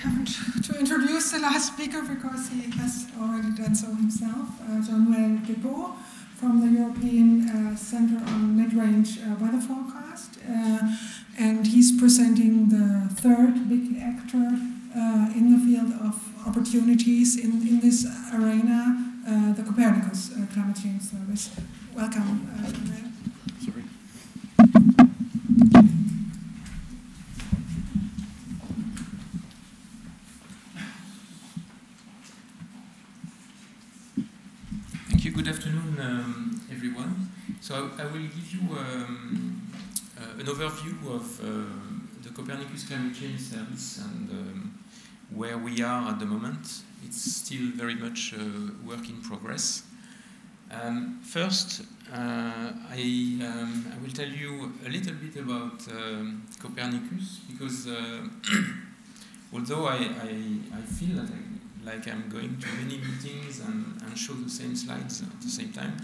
haven't to introduce the last speaker because he has already done so himself, Jean-Noël Thépaut from the European Center on Mid-Range Weather Forecast. And he's presenting the third big actor in the field of opportunities in this arena, the Copernicus Climate Change Service. Welcome, Jean-Noël. Sorry. Thank you. Good afternoon, everyone. So I will give you an overview of the Copernicus Climate Change Service and where we are at the moment. It's still very much a work in progress. First, I will tell you a little bit about Copernicus, because although I feel that like I'm going to many meetings and show the same slides at the same time,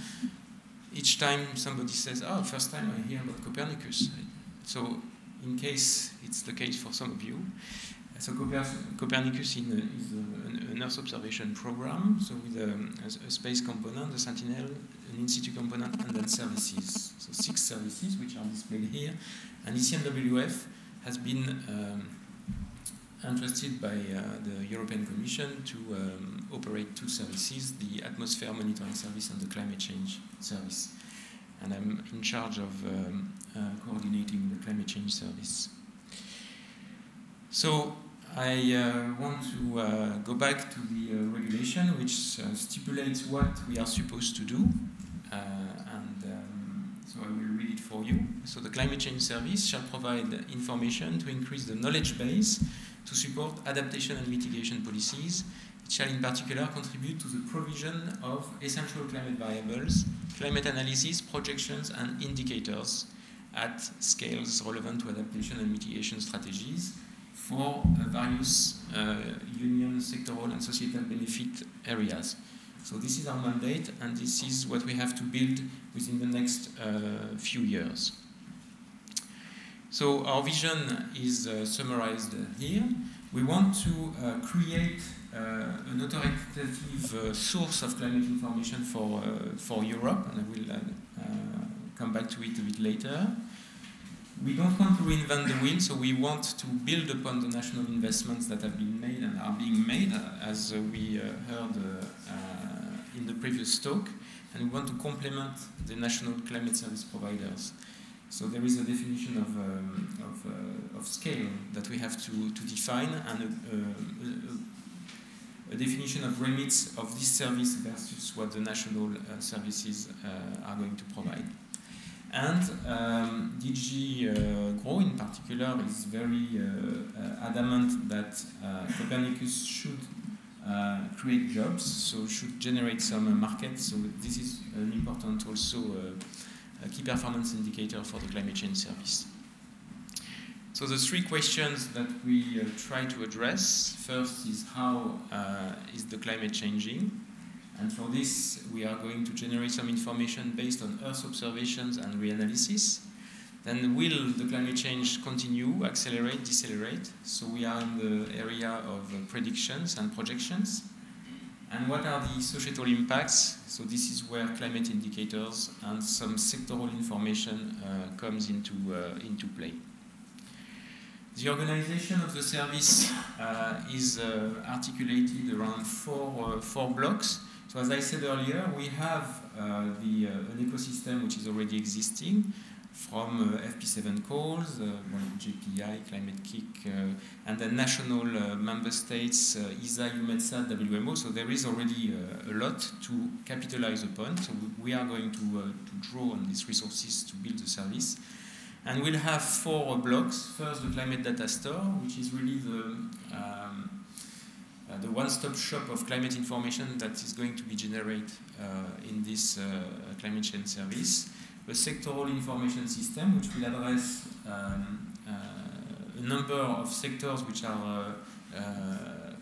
each time somebody says, "Oh, first time I hear about Copernicus." So in case it's the case for some of you, so Copernicus is an Earth observation program, so with a space component, a Sentinel, an in-situ component, and then services. So 6 services which are displayed here. And ECMWF has been interested by the European Commission to operate 2 services, the Atmosphere Monitoring Service and the Climate Change Service. And I'm in charge of coordinating the Climate Change Service. So I want to go back to the regulation, which stipulates what we are supposed to do. So I will read it for you. So the Climate Change Service shall provide information to increase the knowledge base to support adaptation and mitigation policies. It shall in particular contribute to the provision of essential climate variables, climate analysis, projections, and indicators at scales relevant to adaptation and mitigation strategies for various union, sectoral, and societal benefit areas. So this is our mandate, and this is what we have to build within the next few years. So our vision is summarized here. We want to create an authoritative source of climate information for Europe, and I will come back to it a bit later. We don't want to reinvent the wheel, so we want to build upon the national investments that have been made and are being made, as we heard in the previous talk, and we want to complement the national climate service providers. So there is a definition of scale that we have to define, and a definition of remits of this service versus what the national services are going to provide. And DG GROW in particular is very adamant that Copernicus should create jobs, so should generate some markets. So this is an important also a key performance indicator for the climate change service. So the 3 questions that we try to address, first is how is the climate changing? And for this, we are going to generate some information based on Earth observations and reanalysis. Then will the climate change continue, accelerate, decelerate? So we are in the area of predictions and projections. And what are the societal impacts? So this is where climate indicators and some sectoral information comes into play. The organization of the service is articulated around four blocks. So as I said earlier, we have an ecosystem which is already existing, from FP7 calls, JPI, Climate Kick, and then national member states, ESA, EUMETSAT, WMO. So there is already a lot to capitalize upon. So we are going to draw on these resources to build the service. And we'll have 4 blocks. First, the climate data store, which is really the one-stop shop of climate information that is going to be generated in this climate change service. A sectoral information system, which will address a number of sectors which are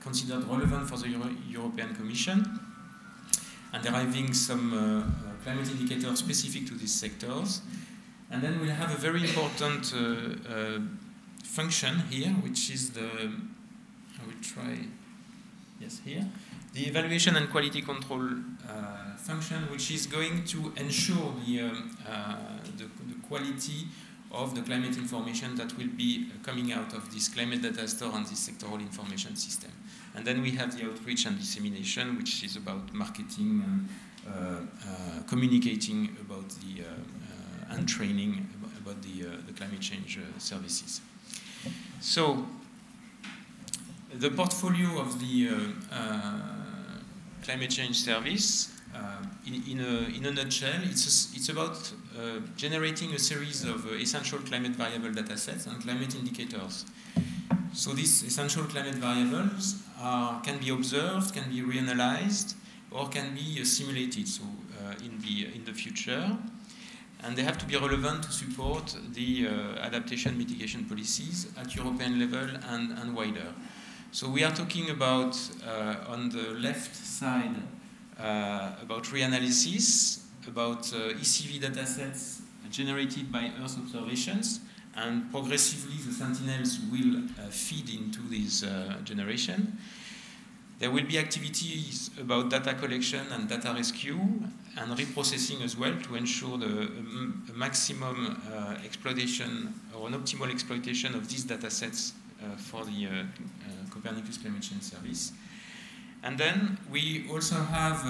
considered relevant for the European Commission, and deriving some climate indicators specific to these sectors. And then we'll have a very important function here, which is the I will try, yes, here. The evaluation and quality control function, which is going to ensure the quality of the climate information that will be coming out of this climate data store and this sectoral information system. And then we have the outreach and dissemination, which is about marketing and communicating about the and training about the climate change services. So the portfolio of the climate change service, in a nutshell, it's about generating a series of essential climate variable data sets and climate indicators. So these essential climate variables can be observed, can be reanalyzed, or can be simulated. So in the future, and they have to be relevant to support the adaptation mitigation policies at European level and wider. So we are talking about, on the left side, about reanalysis, about ECV datasets generated by Earth observations, and progressively the sentinels will feed into this generation. There will be activities about data collection and data rescue and reprocessing as well to ensure the maximum exploitation or an optimal exploitation of these data sets for the Copernicus Climate Change Service. And then we also have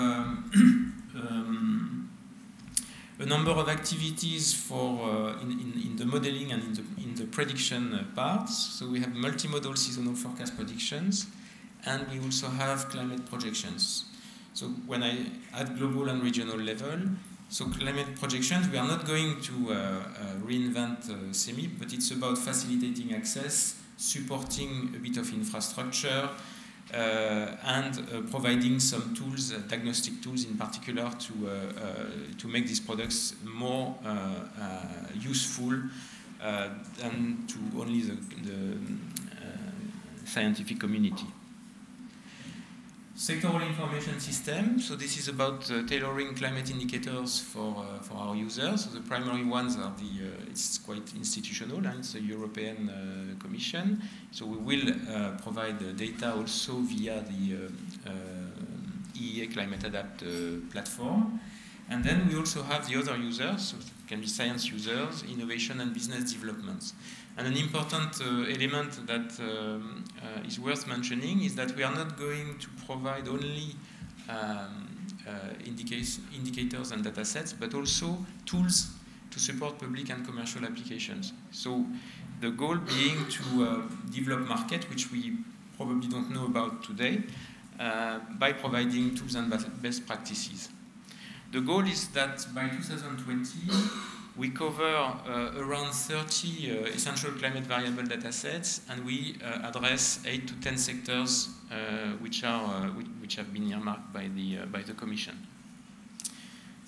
a number of activities for in the modeling and in the prediction parts. So we have multimodal seasonal forecast predictions, and we also have climate projections. So when I at global and regional level, so climate projections, we are not going to reinvent CEMIP, but it's about facilitating access, supporting a bit of infrastructure, and providing some tools, diagnostic tools in particular, to make these products more useful than to only the scientific community. Sectoral information system. So this is about tailoring climate indicators for our users. So the primary ones are it's quite institutional, and it's a European Commission. So we will provide data also via the EEA Climate Adapt platform. And then we also have the other users, so it can be science users, innovation and business development. And an important element that is worth mentioning is that we are not going to provide only indicators and data sets, but also tools to support public and commercial applications. So the goal being to develop market, which we probably don't know about today, by providing tools and best practices. The goal is that by 2020, we cover around 30 essential climate variable data sets, and we address 8 to 10 sectors which have been earmarked by the Commission.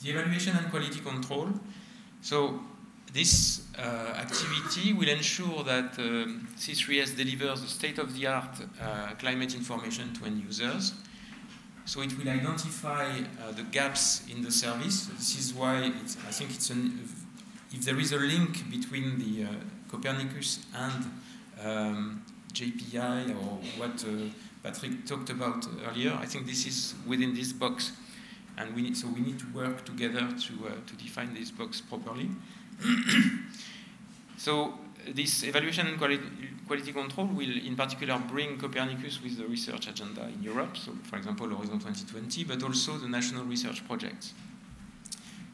The evaluation and quality control. So this activity will ensure that C3S delivers the state-of-the-art climate information to end users. So it will identify the gaps in the service. This is why I think it's if there is a link between the Copernicus and JPI, or what Patrick talked about earlier, I think this is within this box, and we need to work together to define this box properly. So this evaluation and quality control will in particular bring Copernicus with the research agenda in Europe, so for example Horizon 2020, but also the national research projects.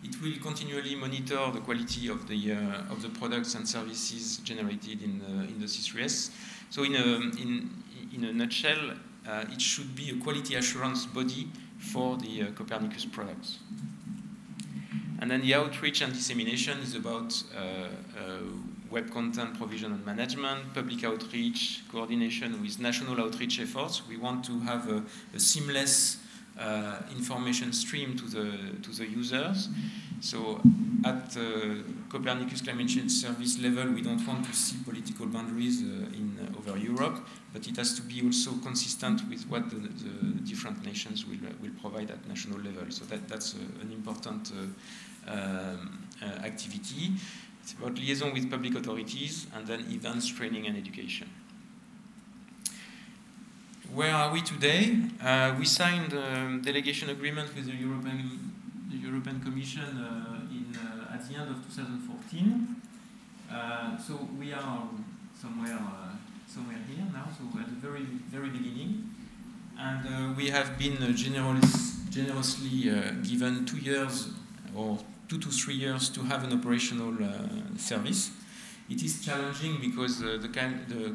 It will continually monitor the quality of the products and services generated in the C3S. So in a nutshell, it should be a quality assurance body for the Copernicus products. And then the outreach and dissemination is about web content provision and management, public outreach, coordination with national outreach efforts. We want to have a seamless information stream to the users. So at Copernicus Climate Change Service level, we don't want to see political boundaries over Europe, but it has to be also consistent with what the different nations will provide at national level. So that's an important activity. It's about liaison with public authorities, and then events, training, and education. where are we today? We signed a delegation agreement with the European Commission at the end of 2014. So we are somewhere here now, so at the very, very beginning. And we have been generously given 2 years or 2 to 3 years to have an operational service. It is challenging because the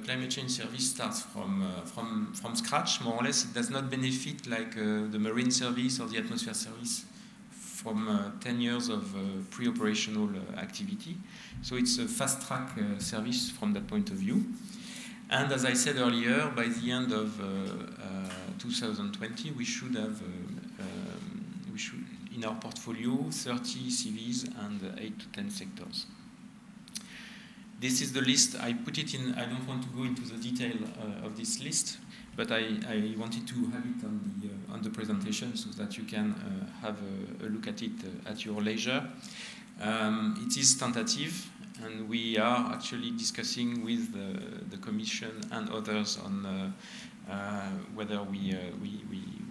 climate change service starts from scratch, more or less. It does not benefit like the marine service or the atmosphere service from 10 years of pre-operational activity. So it's a fast-track service from that point of view. And as I said earlier, by the end of 2020, we should have in our portfolio 30 CVs and 8 to 10 sectors. This is the list. I put it in. I don't want to go into the detail of this list, but I wanted to have it on the presentation so that you can have a look at it at your leisure. It is tentative, and we are actually discussing with the Commission and others on whether we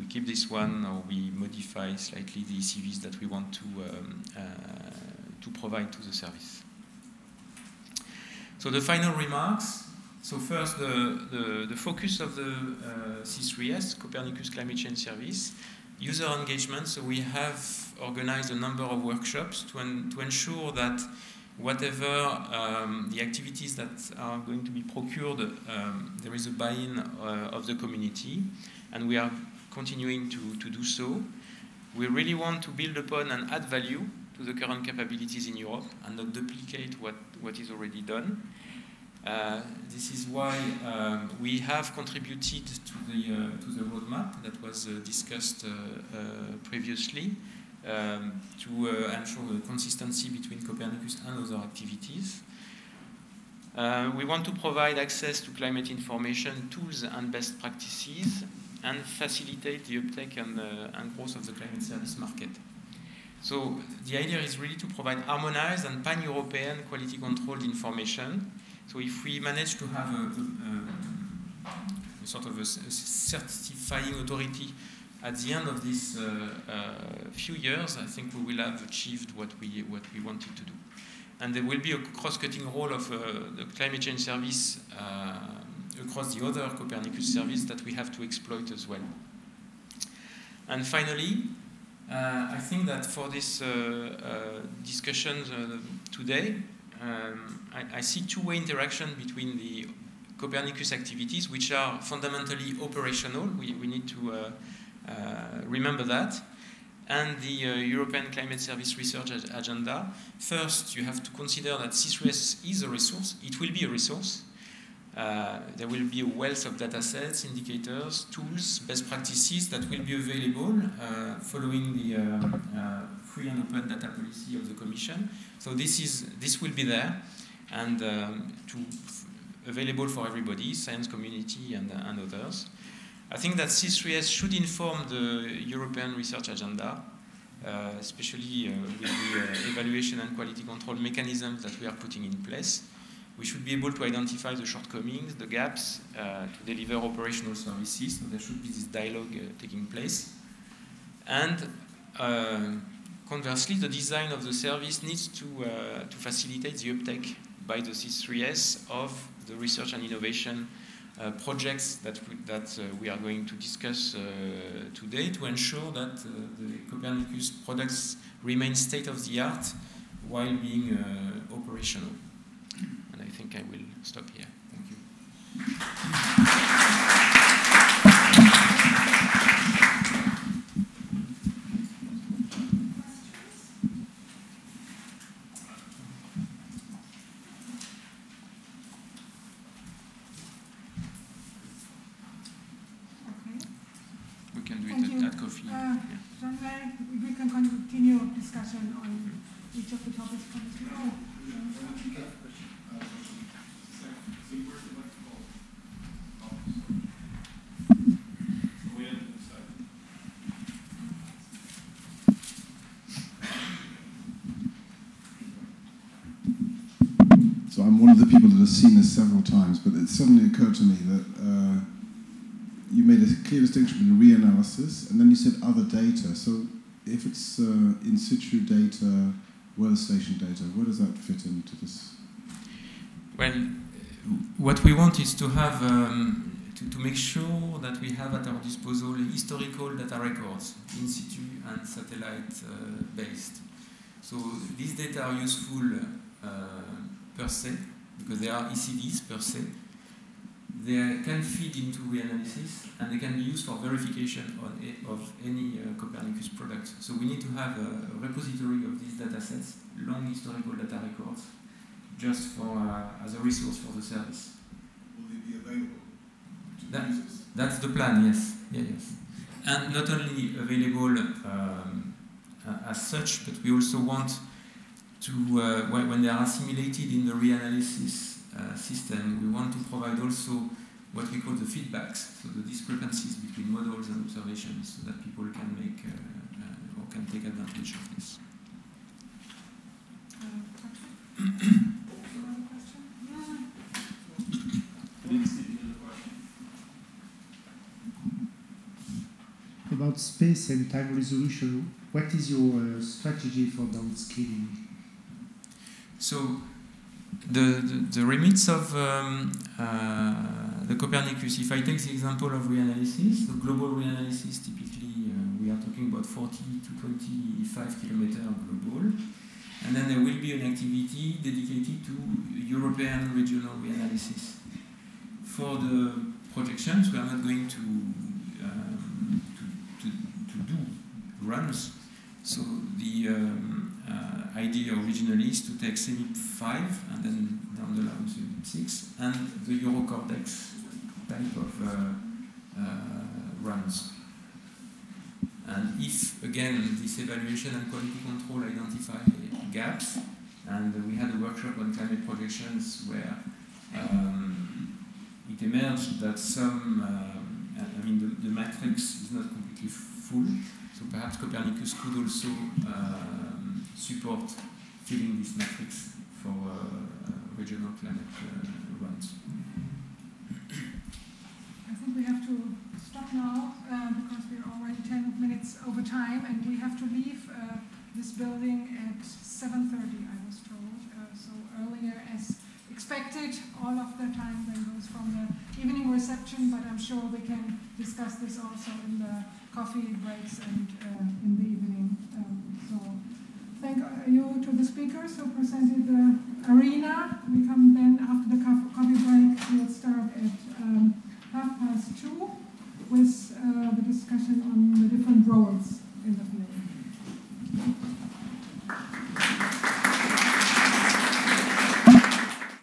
keep this one or we modify slightly the CVs that we want to provide to the service. So the final remarks. So first, the focus of the C3S, Copernicus Climate Change Service, user engagement. So we have organized a number of workshops to ensure that whatever the activities that are going to be procured, there is a buy-in of the community, and we are continuing to do so. We really want to build upon and add value to the current capabilities in Europe and not duplicate what is already done. This is why we have contributed to the roadmap that was discussed previously to ensure the consistency between Copernicus and other activities. We want to provide access to climate information, tools and best practices, and facilitate the uptake and growth of the climate service market. So the idea is really to provide harmonized and pan-European quality controlled information. So if we manage to have a sort of a certifying authority at the end of these few years, I think we will have achieved what we wanted to do. And there will be a cross-cutting role of the climate change service across the other Copernicus service that we have to exploit as well. And finally, I think that for this discussion today, I see two-way interaction between the Copernicus activities, which are fundamentally operational. We need to remember that. And the European Climate Service Research Agenda. First, you have to consider that C3S is a resource. It will be a resource. There will be a wealth of data sets, indicators, tools, best practices that will be available following the free and open data policy of the Commission. So this will be there and available for everybody, science community and others. I think that C3S should inform the European research agenda, especially with the evaluation and quality control mechanisms that we are putting in place. We should be able to identify the shortcomings, the gaps, to deliver operational services. So there should be this dialogue taking place. And conversely, the design of the service needs to facilitate the uptake by the C3S of the research and innovation projects that we are going to discuss today to ensure that the Copernicus products remain state-of-the-art while being operational. And I think I will stop here. Thank you. Jean-Noël, we can continue discussion on each of the topics from the floor. So I'm one of the people that has seen this several times, but it suddenly occurred to me that you made a clear distinction between reanalysis, and then you said other data. So if it's in situ data, weather station data, where does that fit into this? Well, what we want is to have to make sure that we have at our disposal historical data records, in situ and satellite based. So these data are useful per se, because they are ECVs per se. They can feed into reanalysis, and they can be used for verification of any Copernicus product. So we need to have a repository of these data sets, long historical data records, just for as a resource for the service. Will they be available to users? That's the plan, yes. Yeah, yes. And not only available as such, but we also want to, when they are assimilated in the reanalysis system, we want to provide also what we call the feedbacks, so the discrepancies between models and observations, so that people can make or can take advantage of this. About space and time resolution, what is your strategy for downscaling? So the remits of the Copernicus, if I take the example of reanalysis, the global reanalysis, typically we are talking about 40 to 25 kilometers global, and then there will be an activity dedicated to European regional reanalysis. For the projections, we are not going to do runs. So the idea originally is to take CEMIP 5 and then down the line CEMIP 6 and the Eurocortex type of runs. And if, again, this evaluation and quality control identify gaps, and we had a workshop on climate projections where it emerged that some, the matrix is not completely full, so perhaps Copernicus could also support filling this matrix for regional climate runs. I think we have to stop now because we're already 10 minutes over time, and we have to leave this building at 7:30, I was told. So earlier as expected. All of the time then goes from the evening reception, but I'm sure we can discuss this also in the coffee breaks and in the evening. So thank you to the speakers who presented the arena. We come then after the coffee break. We'll start at 2:30 with the discussion on the different roles in the field.